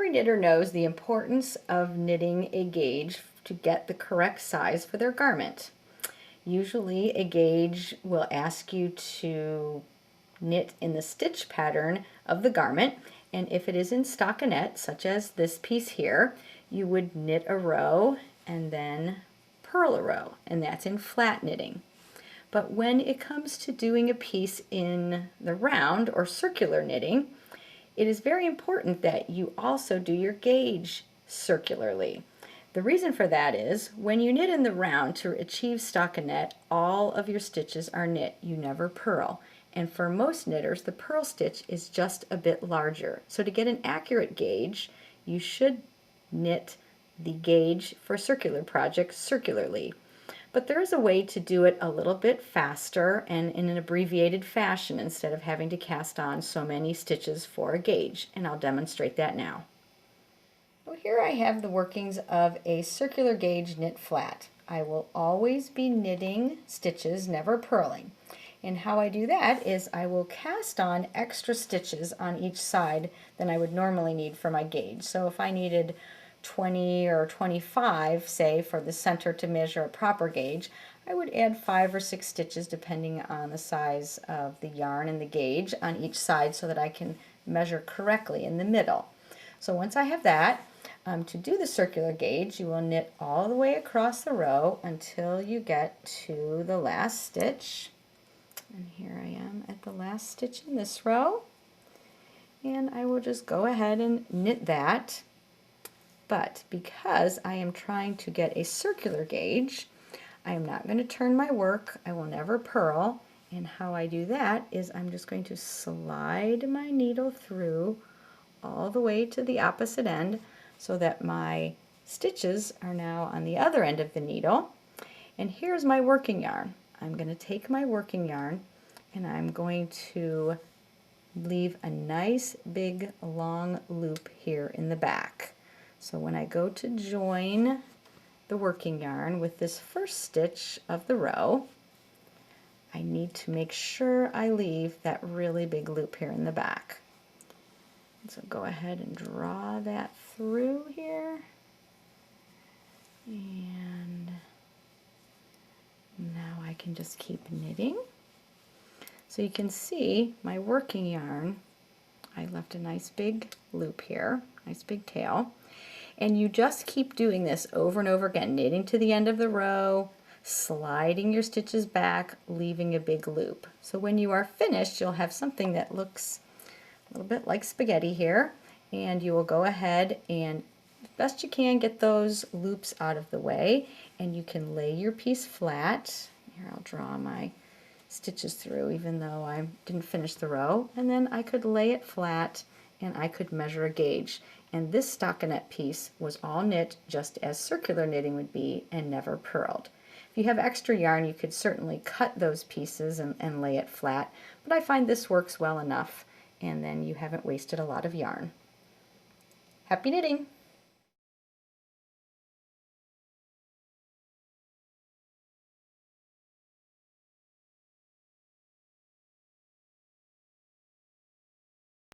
Every knitter knows the importance of knitting a gauge to get the correct size for their garment. Usually a gauge will ask you to knit in the stitch pattern of the garment, and if it is in stockinette, such as this piece here, you would knit a row and then purl a row, and that's in flat knitting. But when it comes to doing a piece in the round or circular knitting, it is very important that you also do your gauge circularly. The reason for that is when you knit in the round to achieve stockinette, all of your stitches are knit. You never purl. And for most knitters, the purl stitch is just a bit larger. So to get an accurate gauge, you should knit the gauge for circular projects circularly. But there is a way to do it a little bit faster and in an abbreviated fashion instead of having to cast on so many stitches for a gauge, and I'll demonstrate that now. Well, here I have the workings of a circular gauge knit flat. I will always be knitting stitches, never purling. And how I do that is I will cast on extra stitches on each side than I would normally need for my gauge. So if I needed 20 or 25, say, for the center to measure a proper gauge, I would add 5 or 6 stitches depending on the size of the yarn and the gauge on each side so that I can measure correctly in the middle. So once I have that, to do the circular gauge, you will knit all the way across the row until you get to the last stitch. And here I am at the last stitch in this row. And I will just go ahead and knit that. But because I am trying to get a circular gauge, I am not going to turn my work. I will never purl. And how I do that is I'm just going to slide my needle through all the way to the opposite end so that my stitches are now on the other end of the needle. And here's my working yarn. I'm going to take my working yarn and I'm going to leave a nice big long loop here in the back. So when I go to join the working yarn with this first stitch of the row, I need to make sure I leave that really big loop here in the back. So go ahead and draw that through here. And now I can just keep knitting. So you can see my working yarn, I left a nice big loop here, nice big tail. And you just keep doing this over and over again, knitting to the end of the row, sliding your stitches back, leaving a big loop. So when you are finished, you'll have something that looks a little bit like spaghetti here, and you will go ahead and as best you can get those loops out of the way, and you can lay your piece flat. Here, I'll draw my stitches through even though I didn't finish the row, and then I could lay it flat and I could measure a gauge. And this stockinette piece was all knit just as circular knitting would be and never purled. If you have extra yarn, you could certainly cut those pieces and lay it flat, but I find this works well enough, and then you haven't wasted a lot of yarn. Happy knitting!